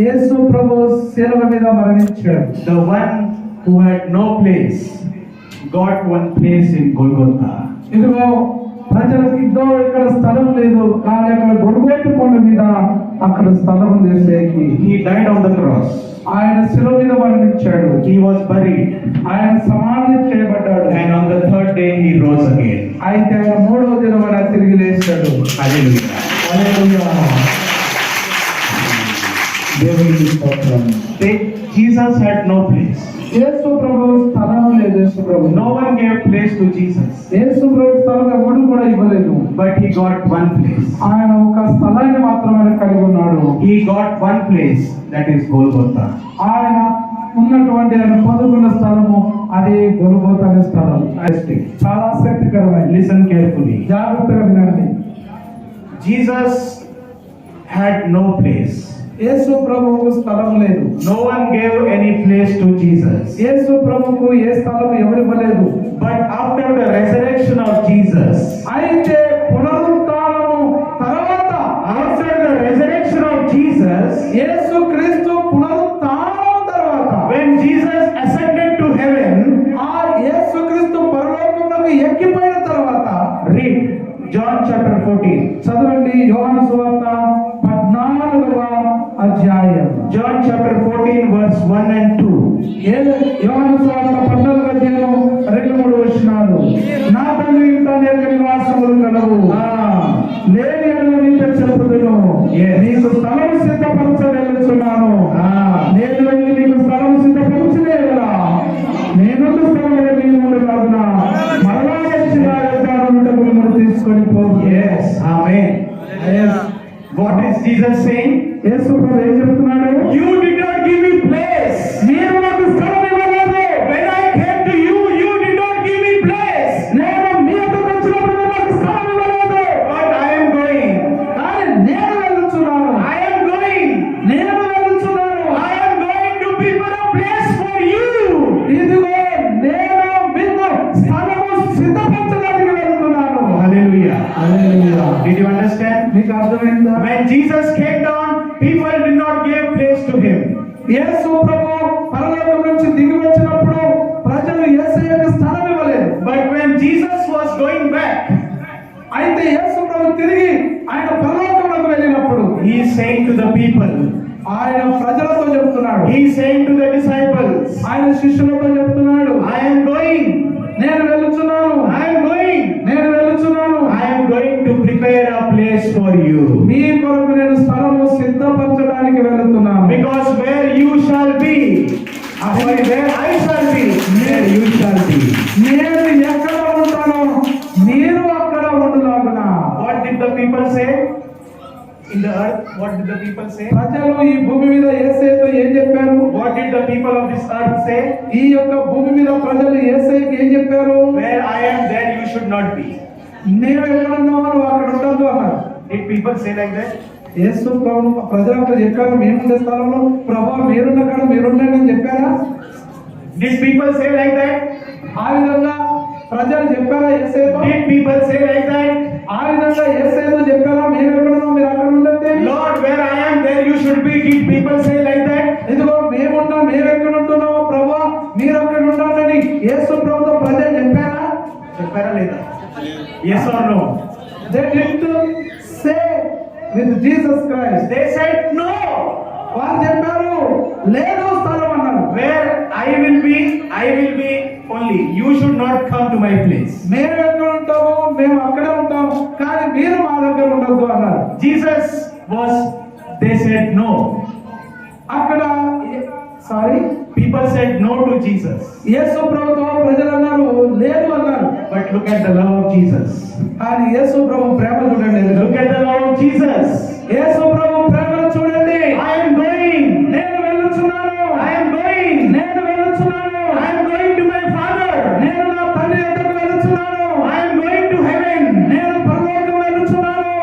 యేసు ప్రభు శిలువ మీద మరణించాడు. The one who had no place got one place in Golgotha. ఇదిగో ప్రజలకు ఇద్దో ఇక్కడ స్థలం లేదు, కానీ అక్కడ గొడుగోటు కొండ మీద అక్కడ స్థలం చేసేకి He died on the cross. ఆయన శిలువ మీద మరణించాడు. He was buried. ఆయన సమాధి చేయబడ్డాడు. And on the third day he rose again. అయితే ఆయన మూడవ దినమున తిరిగి లేచాడు. Hallelujah. హల్లెలూయా. దేవునికి స్తోత్రం. Jesus had no place. యేసు ప్రభు స్థలం లేదు. యేసు ప్రభు No one gave place to Jesus. యేసు ప్రభు స్థలం ఎవరు కూడా ఇవ్వలేదు. But he got one place. ఆయన ఒక స్థలాన్ని మాత్రమే కలిగి ఉన్నాడు. He got one place, that is Golgotha. ఆయన ఉన్నటువంటి ఆయన పొందుకున్న స్థలము అది గొల్గోతా అనే స్థలం. చాలా ఆసక్తికరమైనది. Listen carefully. జాగ్రత్తగా వినండి. Jesus had no place. యేసు ప్రభువుకు స్థలం లేదు. No one gave any place to Jesus. యేసు ప్రభువుకు ఏ స్థలం ఎవరు ఇవ్వలేదు. But after the resurrection of Jesus, అయితే పునరుత్థానము తర్వాత, after the resurrection of Jesus, యేసు క్రీస్తు పునరుత్థానం తర్వాత, when Jesus ascended to heaven, ఆ యేసు క్రీస్తు పరలోకమునకు ఎక్కిపోయిన తర్వాత, read John chapter 14. చదవండి యోహాను సువార్త 14వ అధ్యాయం. John chapter 14 verse 1 and 2. యోహాను సువార్త 14వ అధ్యాయం 2-3 వచనాలు. నా తండ్రి ఇంట అనేక నివాసములు కలవు, లేని ఎడల నీతో చెప్పుదును, నీకు స్థలం సిద్ధపరచవెళ్ళుచున్నాను. నేను వెళ్ళి నీకు స్థలం సిద్ధపరచలేదా, నేను స్థలం నీవు కాదున మరలా వచ్చి నా యొక్క మిమ్మల్ని తీసుకొని పోవు. Yes, amen. Yes. What is Jesus saying? యేసు ప్రభు ఏం చెప్తున్నాడు? You did not give me place. మీరు నాకు స్థలం ఇవ్వలేదు. When I came to you, you did not give me place. నేను మీ వద్దకు వచ్చినప్పుడు మీరు నాకు స్థలం ఇవ్వలేదు. But I am going. కానీ నేను వెళ్తున్నాను. I am going. నేను వెళ్తున్నాను. I am going to prepare a place for you. ఇదిగో నేను మీకు స్థలము సిద్ధపరచడానికి వెళ్తున్నాను. Hallelujah. Hallelujah. Did you understand? మీకు అర్థమైందా? When Jesus came down, people did not give place to him. యేసు ప్రభు పరలోకం నుంచి దిగి వచ్చినప్పుడు ప్రజలు యేసయ్యకు స్థలం ఇవ్వలేదు. But when Jesus was going back, అయితే యేసు ప్రభు తిరిగి ఆయన పరలోకమునకు వెళ్ళినప్పుడు he is saying to the people, ఆయన ప్రజలతో చెప్తున్నాడు, he is saying to the disciples, ఆయన శిష్యులతో చెప్తున్నాడు, I am going. నేను వెళ్తున్నాను, I am going. where I shall be, there you shall be. నేను ఎక్కడ ఉంటానో మీరు అక్కడ ఉండులాగున. What did the people say? In the earth, what did the people say? ప్రజలు ఈ భూమి మీద యేసయ్యతో ఏం చెప్పారు? What did the people of this earth say? ఈ యొక్క భూమి మీద ప్రజలు యేసయ్యకి ఏం చెప్పారు? Where I am, there you should not be. నీవు ఎక్కడ ఉన్నావో నువ్వు అక్కడ ఉండొద్దు అన్నారు. Did people say like that? యేసు ప్రభు ప్రజలకు చెప్పారు, మేముండే స్థలంలో ప్రభా మీరున్న కాడ మీరుండండి అని చెప్పారా? Did people say like that? ఆ విధంగా ప్రజలు చెప్పారా యేసయ్యతో? Did people say like that? ఆ విధంగా యేసయ్యతో చెప్పారా మేము ఎక్కడ ఉన్నాం మీరు అక్కడ ఉండండి? Lord, where I am, there you should be. Did people say like that? ఇదిగో మేమున్నాం మేము ఎక్కడ ఉంటున్నామో ప్రభా మీరు అక్కడ ఉండాలని యేసు ప్రభుతో ప్రజలు చెప్పారా? చెప్పారా లేదా? Yes or no? They didn't say with Jesus Christ. They said no. వారు చెప్పారు లేదు స్థలం అన్నారు. Where I will be only. You should not come to my place. మేము ఎక్కడ ఉంటామో మేము అక్కడే ఉంటాం కానీ మీరు మా దగ్గర ఉండొద్దు అన్నారు. Jesus was, they said no. అక్కడ People said no to Jesus. యేసు ప్రభుతో ప్రజలు అన్నారు లేదు అన్నారు. But look at the love of Jesus. కానీ యేసు ప్రభు ప్రేమ చూడండి. Look at the love of Jesus. యేసు ప్రభు ప్రేమను చూడండి. I am going. నేను వెళ్ళుచున్నాను. I am going. నేను వెళ్ళుచున్నాను. I am going to my Father. నేను నా తండ్రి దగ్గరకు వెళ్ళుచున్నాను. I am going to heaven. నేను పరలోకం వెళ్ళుచున్నాను.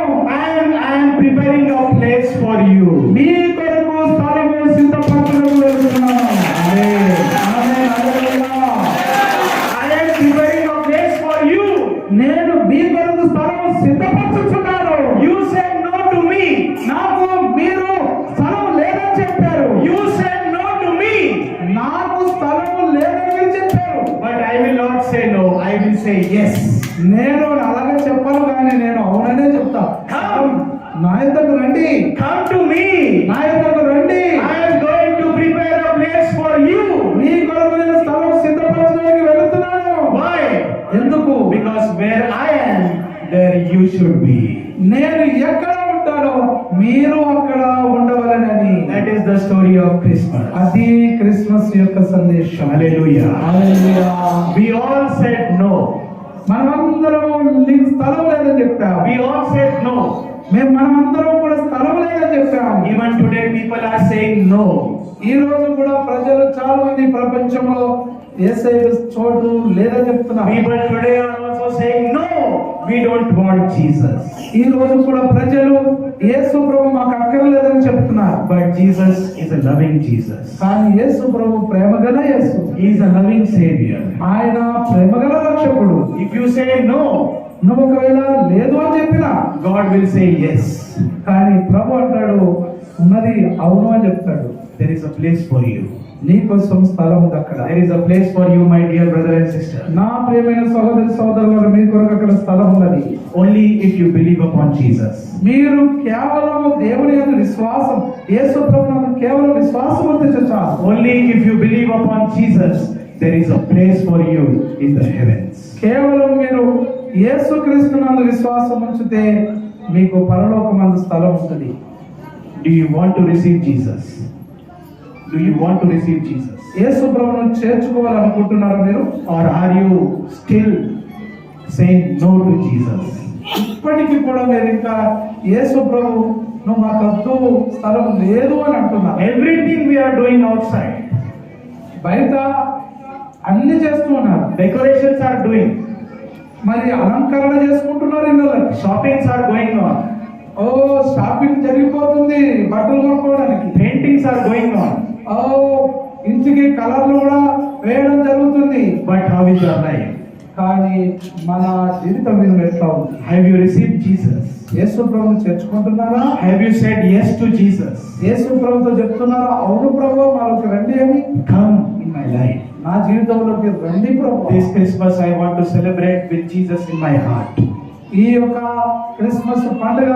I am preparing a place for you. మీ కొరకు స్థలము సిద్ధపరచుటకు వెళ్తున్నాను. ఆమేన్. ఆమేన్. హల్లెలూయా. I am preparing a place for you. నేను మీ కొరకు స్థలము సిద్ధపరచుచున్నాను. You said no to me. నాకు మీరు స్థలం లేదని చెప్పారు. You said no to me. నాకు స్థలము లేదని మీరు చెప్పారు. But I will not say no. I will say yes. నేను అలాగే చెప్పను కానీ నేను అవుననే చెప్తా. Come. నా యొద్దకు రండి. Come to me. నా యొద్దకు రండి. I am going to prepare a place for you. మీ కొరకు నేను స్థలం సిద్ధపరచడానికి వెళుతున్నాను. Why? ఎందుకు? Because where I am, there you should be. నేను ఎక్కడ ఉంటానో మీరు అక్కడ ఉండవలెనని. That is the story of Christmas. అది క్రిస్మస్ యొక్క సందేశం. Hallelujah. Hallelujah. We all said no. మనమందరము నీకు స్థలం లేదని చెప్పాము. We all said no. మనమందరం కూడా స్థలం లేదని చెప్పాము. Even today people are saying no. ఈ రోజు కూడా ప్రజలు చాలా మంది ప్రపంచంలో యేసయ్య చోటు లేదని చెప్తున్నారు. People today are also saying no. We don't want Jesus. ఈ రోజు కూడా ప్రజలు యేసు ప్రభు మాకు అక్కర్లేదని చెప్తున్నారు. But Jesus is a loving Jesus. కానీ యేసు ప్రభు ప్రేమగల యేసు. He is a loving Savior. ఆయన ప్రేమగల రక్షకుడు. If you say no, నువ్వు ఒకవేళ లేదు అని చెప్పినా God will say yes. కానీ ప్రభు అంటాడు ఉన్నది అవును అని చెప్తాడు. There is a place for you. నీ కోసం స్థలం ఉంది అక్కడ. There is a place for you, my dear brother and sister. నా ప్రియమైన సహోదరి సహోదరులారా మీ కొరకు అక్కడ స్థలం ఉన్నది. Only if you believe upon Jesus. మీరు కేవలం దేవుని యందు విశ్వాసం యేసు ప్రభువునందు కేవలం విశ్వాసం ఉంచితే చాలు. Only if you believe upon Jesus, there is a place for you in the heavens. కేవలం మీరు యేసుక్రీస్తునందు విశ్వాసం ఉంచితే మీకు పరలోకమందు స్థలం ఉంటుంది. Do you want to receive Jesus? Do you want to receive Jesus? యేసు ప్రభువును చేర్చుకోవాలనుకుంటున్నారా మీరు? Or are you still saying no to Jesus? ఇప్పటికీ కూడా మీరు ఇంకా యేసు ప్రభు నువ్వు మాకు వద్దు స్థలం లేదు అని అంటున్నారు. Everything we are doing outside. బయట అన్ని చేస్తూ ఉన్నారు. Decorations are doing. మరి అలంకరణ చేసుకుంటున్నారు. ఇళ్ళకి Shoppings are going on. ఓ షాపింగ్ జరిగిపోతుంది బట్టలు కొనుక్కోవడానికి. Paintings are going on. ఓ ఇంటికి కలర్లు కూడా వేయడం జరుగుతుంది. But how is your life? కానీ మన జీవితం మీద ఎట్లా ఉంది? Have you received Jesus? యేసు ప్రభువును చేర్చుకుంటున్నారా? Have you said yes to Jesus? యేసు ప్రభుతో చెప్తున్నారా అవును ప్రభు మాలోకి రండి అని? Come in my life. నా జీవితంలోకి రండి ప్రభు. This Christmas I want to celebrate with Jesus in my heart. ఈ యొక్క క్రిస్మస్ పండుగ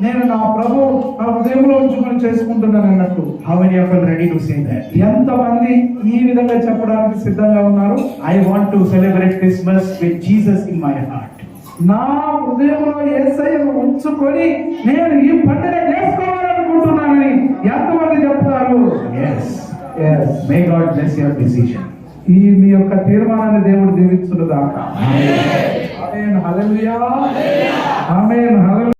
నేను నా ప్రభు నా హృదయంలో ఉంచుకొని చేసుకుంటున్నాను అన్నట్టు. How many of you are ready to say that? ఎంతమంది ఈ విధంగా చెప్పడానికి సిద్ధంగా ఉన్నారు? I want to celebrate Christmas with Jesus in my heart. నా హృదయంలో యేసయ్యను ఉంచుకొని నేను ఈ పండుగ చేసుకోవాలనుకుంటున్నానని ఎంతమంది చెప్తారు? Yes. Yes. May God bless your decision. ఈ మీ యొక్క తీర్మానాన్ని దేవుడు దీవించును గాక. ఆమేన్. హల్లెలూయా. ఆమేన్. హల్లెలూయా.